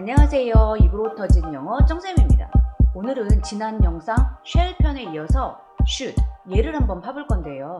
안녕하세요. 입으로 터진 영어 정쌤입니다. 오늘은 지난 영상 shall 편에 이어서 should, 얘를 한번 파볼 건데요.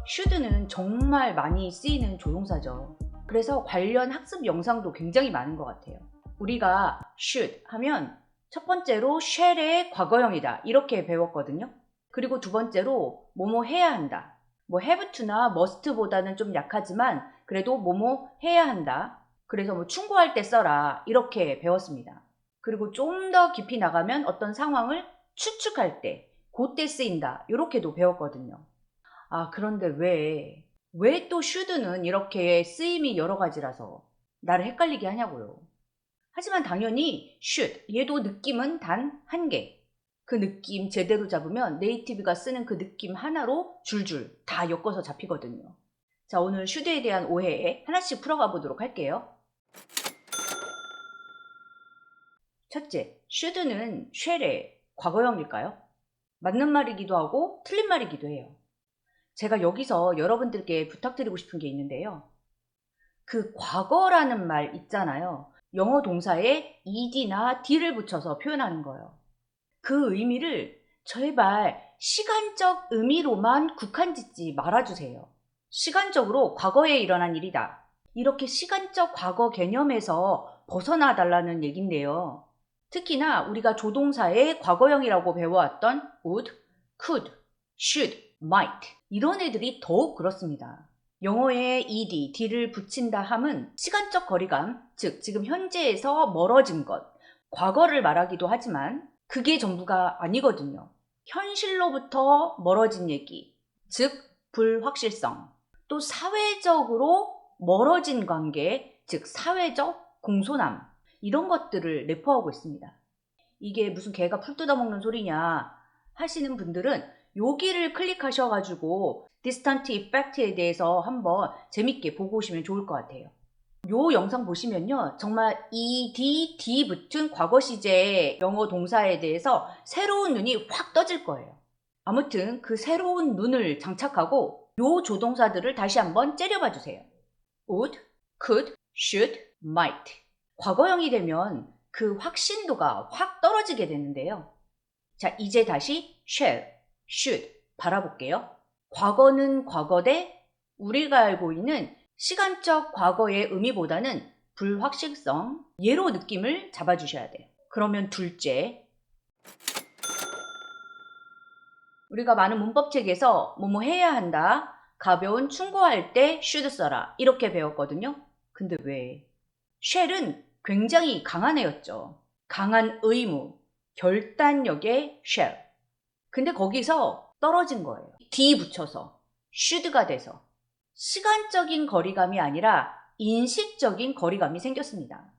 should는 정말 많이 쓰이는 조동사죠. 그래서 관련 학습 영상도 굉장히 많은 것 같아요. 우리가 should 하면 첫 번째로 shall의 과거형이다 이렇게 배웠거든요. 그리고 두 번째로 뭐뭐 해야 한다. have to나 must보다는 좀 약하지만 그래도 뭐뭐 해야 한다. 그래서 충고할 때 써라 이렇게 배웠습니다. 그리고 좀 더 깊이 나가면 어떤 상황을 추측할 때 그때 쓰인다 이렇게도 배웠거든요. 그런데 왜 또 should는 이렇게 쓰임이 여러 가지라서 나를 헷갈리게 하냐고요. 하지만 당연히 should, 얘도 느낌은 단 한 개. 그 느낌 제대로 잡으면 네이티브가 쓰는 그 느낌 하나로 줄줄 다 엮어서 잡히거든요. 자, 오늘 should에 대한 오해 하나씩 풀어가 보도록 할게요. 첫째, should는 shall의 과거형일까요? 맞는 말이기도 하고 틀린 말이기도 해요. 제가 여기서 여러분들께 부탁드리고 싶은 게 있는데요. 그 과거라는 말 있잖아요. 영어 동사에 ed나 d를 붙여서 표현하는 거예요. 그 의미를 제발 시간적 의미로만 국한짓지 말아주세요. 시간적으로 과거에 일어난 일이다. 이렇게 시간적 과거 개념에서 벗어나 달라는 얘긴데요. 특히나 우리가 조동사의 과거형이라고 배워왔던 would, could, should, might 이런 애들이 더욱 그렇습니다. 영어에 ed, d를 붙인다 함은 시간적 거리감, 즉 지금 현재에서 멀어진 것, 과거를 말하기도 하지만 그게 전부가 아니거든요. 현실로부터 멀어진 얘기, 즉 불확실성, 또 사회적으로 멀어진 관계, 즉 사회적 공손함 이런 것들을 내포하고 있습니다. 이게 무슨 개가 풀 뜯어먹는 소리냐 하시는 분들은 여기를 클릭하셔가지고 디스턴트 이펙트에 대해서 한번 재밌게 보고 오시면 좋을 것 같아요. 요 영상 보시면요. 정말 ed, d 붙은 과거 시제의 영어 동사에 대해서 새로운 눈이 확 떠질 거예요. 아무튼 그 새로운 눈을 장착하고 요 조동사들을 다시 한번 째려봐 주세요. would, could, should, might. 과거형이 되면 그 확신도가 확 떨어지게 되는데요. 자, 이제 다시 shall, should 바라볼게요. 과거는 과거대 우리가 알고 있는 시간적 과거의 의미보다는 불확실성, 예로 느낌을 잡아주셔야 돼요. 그러면 둘째, 우리가 많은 문법책에서 뭐뭐 해야 한다, 가벼운 충고할 때 should 써라 이렇게 배웠거든요. 근데 왜? shall은 굉장히 강한 애였죠. 강한 의무, 결단력의 shall. 근데 거기서 떨어진 거예요. d 붙여서 should가 돼서 시간적인 거리감이 아니라 인식적인 거리감이 생겼습니다.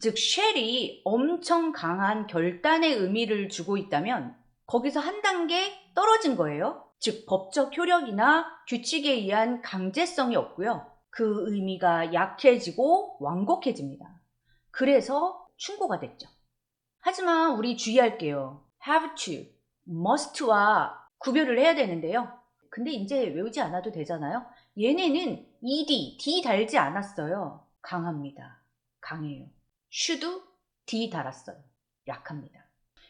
즉 shall이 엄청 강한 결단의 의미를 주고 있다면 거기서 한 단계 떨어진 거예요. 즉 법적 효력이나 규칙에 의한 강제성이 없고요. 그 의미가 약해지고 완곡해집니다. 그래서 충고가 됐죠. 하지만 우리 주의할게요. have to, must와 구별을 해야 되는데요. 근데 이제 외우지 않아도 되잖아요. 얘네는 ed, d 달지 않았어요. 강합니다. 강해요. should, d 달았어요. 약합니다.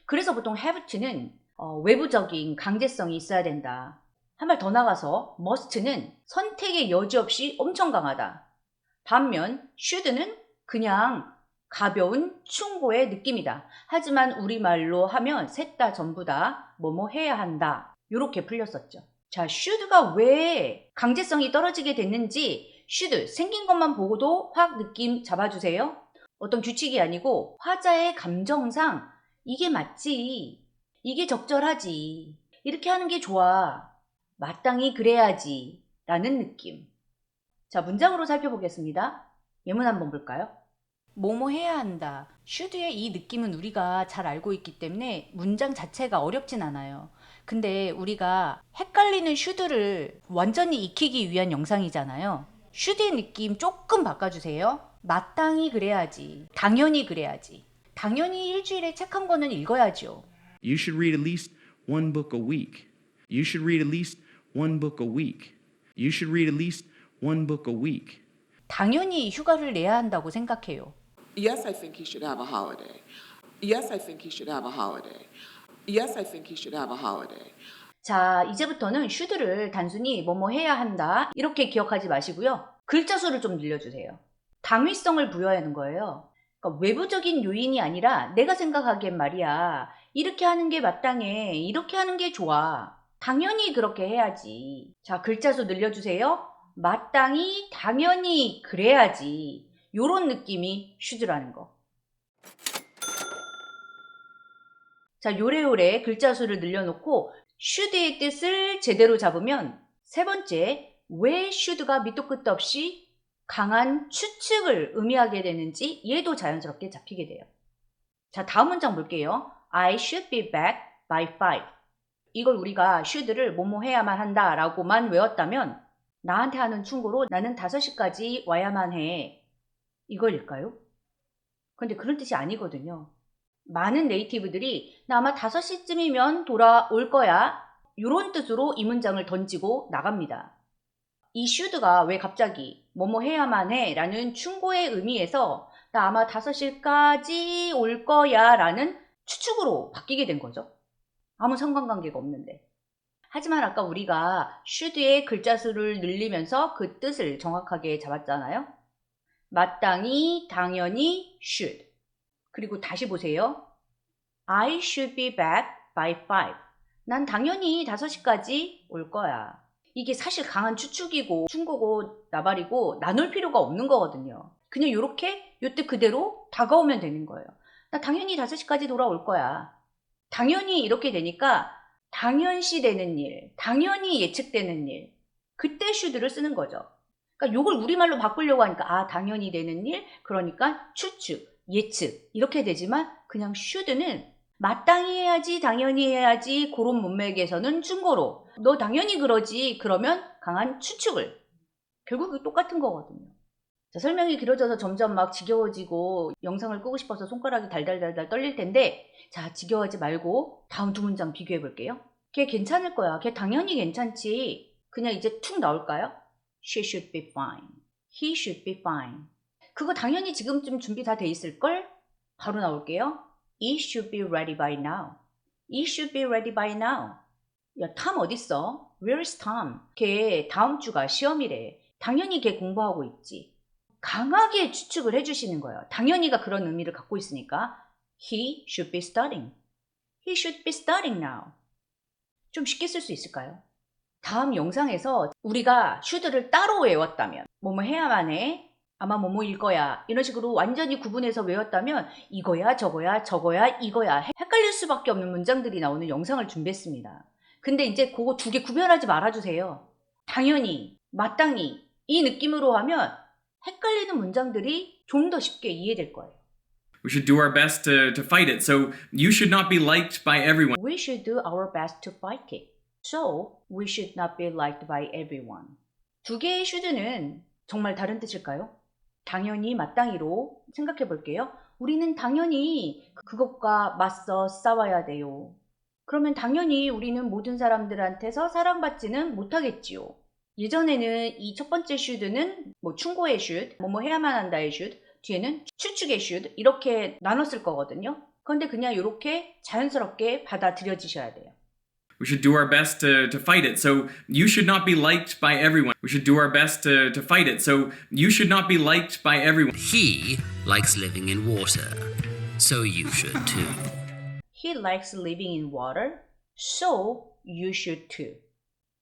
그래서 보통 have to는 외부적인 강제성이 있어야 된다. 한 발 더 나가서 must는 선택의 여지 없이 엄청 강하다. 반면 should는 그냥 가벼운 충고의 느낌이다. 하지만 우리말로 하면 셋 다 전부 다 뭐뭐 해야 한다. 이렇게 풀렸었죠. 자, should가 왜 강제성이 떨어지게 됐는지 should 생긴 것만 보고도 확 느낌 잡아주세요. 어떤 규칙이 아니고 화자의 감정상 이게 맞지, 이게 적절하지, 이렇게 하는 게 좋아, 마땅히 그래야지 라는 느낌. 자, 문장으로 살펴보겠습니다. 예문 한번 볼까요? 뭐뭐 해야 한다. should의 이 느낌은 우리가 잘 알고 있기 때문에 문장 자체가 어렵진 않아요. 근데 우리가 헷갈리는 should를 완전히 익히기 위한 영상이잖아요. should의 느낌 조금 바꿔주세요. 마땅히 그래야지. 당연히 그래야지. 당연히 일주일에 책 한 권은 읽어야죠. You should read at least one book a week. You should read at least one book a week. You should read at least one book a week. 당연히 휴가를 내야 한다고 생각해요. Yes, I think he should have a holiday. Yes, I think he should have a holiday. Yes, I think he should have a holiday. 자, 이제부터는 should를 단순히 뭐뭐 해야 한다 이렇게 기억하지 마시고요. 글자 수를 좀 늘려주세요. 당위성을 부여하는 거예요. 그러니까 외부적인 요인이 아니라 내가 생각하기엔 말이야. 이렇게 하는 게 마땅해. 이렇게 하는 게 좋아. 당연히 그렇게 해야지. 자, 글자 수 늘려주세요. 마땅히, 당연히 그래야지. 요런 느낌이 should라는 거. 자, 요래요래 글자 수를 늘려놓고 should의 뜻을 제대로 잡으면 세 번째, 왜 should가 밑도 끝도 없이 강한 추측을 의미하게 되는지 얘도 자연스럽게 잡히게 돼요. 자, 다음 문장 볼게요. I should be back by 5. 이걸 우리가 should를 뭐뭐 해야만 한다 라고만 외웠다면 나한테 하는 충고로 나는 5시까지 와야만 해. 이걸일까요? 근데 그런 뜻이 아니거든요. 많은 네이티브들이 나 아마 5시쯤이면 돌아올 거야. 이런 뜻으로 이 문장을 던지고 나갑니다. 이 should가 왜 갑자기 뭐뭐 해야만 해 라는 충고의 의미에서 나 아마 5시까지 올 거야 라는 추측으로 바뀌게 된 거죠. 아무 상관관계가 없는데. 하지만 아까 우리가 should의 글자 수를 늘리면서 그 뜻을 정확하게 잡았잖아요. 마땅히, 당연히, should. 그리고 다시 보세요. I should be back by 5. 난 당연히 5시까지 올 거야. 이게 사실 강한 추측이고 충고고 나발이고 나눌 필요가 없는 거거든요. 그냥 이렇게 요 뜻 그대로 다가오면 되는 거예요. 나 당연히 5시까지 돌아올 거야. 당연히 이렇게 되니까 당연시 되는 일, 당연히 예측되는 일. 그때 should를 쓰는 거죠. 그러니까 요걸 우리말로 바꾸려고 하니까 아, 당연히 되는 일, 그러니까 추측, 예측 이렇게 되지만 그냥 should는 마땅히 해야지, 당연히 해야지 그런 문맥에서는 충고로 너 당연히 그러지 그러면 강한 추측을 결국 똑같은 거거든요. 자, 설명이 길어져서 점점 막 지겨워지고 영상을 끄고 싶어서 손가락이 달달달달 떨릴 텐데 자, 지겨워하지 말고 다음 두 문장 비교해 볼게요. 걔 괜찮을 거야. 걔 당연히 괜찮지. 그냥 이제 툭 나올까요? She should be fine. He should be fine. 그거 당연히 지금쯤 준비 다 돼 있을걸? 바로 나올게요. It should be ready by now. It should be ready by now. 야, 탐 어딨어? Where is Tom? 걔 다음 주가 시험이래. 당연히 걔 공부하고 있지. 강하게 추측을 해주시는 거예요. 당연히가 그런 의미를 갖고 있으니까 He should be studying. He should be studying now. 좀 쉽게 쓸 수 있을까요? 다음 영상에서 우리가 should를 따로 외웠다면 뭐뭐 해야만 해. 아마 뭐뭐일 거야. 이런 식으로 완전히 구분해서 외웠다면 이거야 저거야 저거야 이거야 헷갈릴 수밖에 없는 문장들이 나오는 영상을 준비했습니다. 근데 이제 그거 두 개 구별하지 말아주세요. 당연히, 마땅히 이 느낌으로 하면 헷갈리는 문장들이 좀 더 쉽게 이해될 거예요. We should do our best to fight it. So you should not be liked by everyone. We should do our best to fight it. So we should not be liked by everyone. 두 개의 should는 정말 다른 뜻일까요? 당연히 마땅히로 생각해 볼게요. 우리는 당연히 그것과 맞서 싸워야 돼요. 그러면 당연히 우리는 모든 사람들한테서 사랑받지는 못하겠지요. 예전에는 이 첫 번째 should는 뭐 충고의 should, 뭐뭐 해야만 한다의 should, 뒤에는 추측의 should 이렇게 나눴을 거거든요. 그런데 그냥 이렇게 자연스럽게 받아들여지셔야 돼요. We should do our best to fight it. So you should not be liked by everyone. We should do our best to fight it. So you should not be liked by everyone. He likes living in water, so you should too. He likes living in water, so you should too.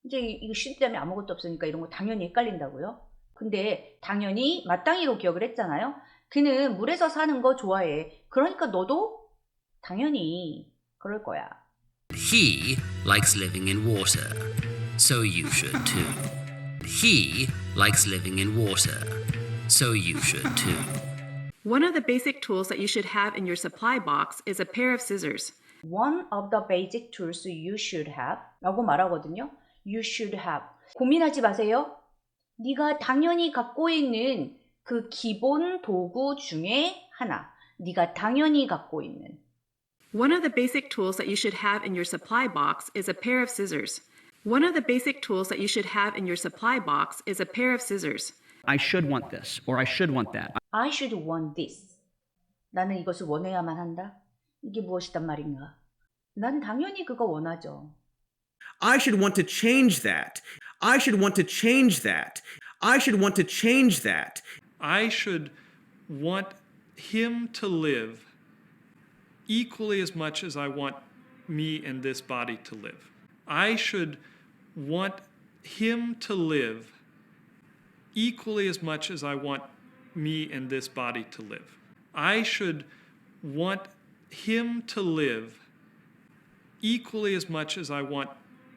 이제 이거 should 때문에 아무것도 없으니까 이런 거 당연히 헷갈린다고요? 근데 당연히 마땅히로 기억을 했잖아요. 그는 물에서 사는 거 좋아해. 그러니까 너도 당연히 그럴 거야. He likes living in water, so you should too. He likes living in water, so you should too. One of the basic tools that you should have in your supply box is a pair of scissors. One of the basic tools you should have 라고 말하거든요. You should have. 고민하지 마세요. 네가 당연히 갖고 있는 그 기본 도구 중에 하나. 네가 당연히 갖고 있는. One of the basic tools that you should have in your supply box is a pair of scissors. One of the basic tools that you should have in your supply box is a pair of scissors. I should want this, or I should want that. I should want this. 나는 이것을 원해야만 한다? 이게 무엇이단 말인가? 난 당연히 그거 원하죠. I should want to change that. I should want to change that. I should want to change that. I should want him to live equally as much as I want me and this body to live. I should want him to live equally as much as I want me and this body to live. I should want him to live equally as much as I want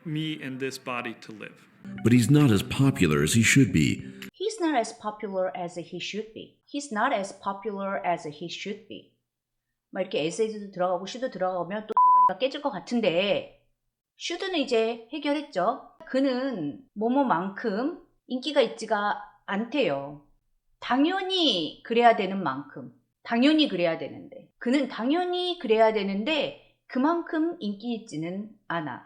me and this body to live. But he's not as popular as he should be. He's not as popular as he should be. He's not as popular as he should be. 막 이렇게 as도 들어가고 should도 들어가면 또 대가리가 깨질 것 같은데 should는 이제 해결했죠. 그는 뭐뭐만큼 인기가 있지가 않대요. 당연히 그래야 되는 만큼. 당연히 그래야 되는데. 그는 당연히 그래야 되는데 그만큼 인기 있지는 않아.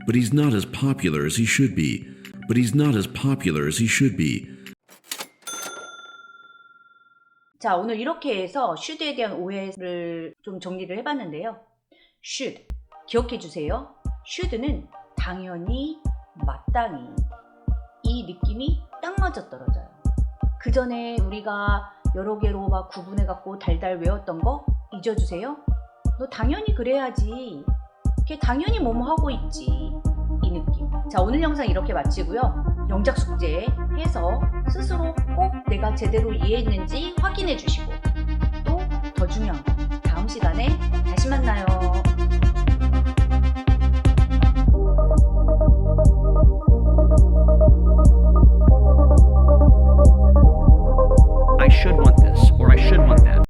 But he's not as popular as he should be. But he's not as popular as he should be. 자, 오늘 이렇게 해서 should에 대한 오해를 좀 정리를 해봤는데요. should, 기억해 주세요. should는 당연히, 마땅히. 이 느낌이 딱 맞아떨어져요. 그 전에 우리가 여러 개로 막 구분해갖고 달달 외웠던 거 잊어주세요. 너 당연히 그래야지. 걔 당연히 뭐뭐 하고 있지. 이 느낌. 자, 오늘 영상 이렇게 마치고요. 영작 숙제 해서 스스로 꼭 내가 제대로 이해했는지 확인해 주시고 또 더 중요한 거 다음 시간에 다시 만나요.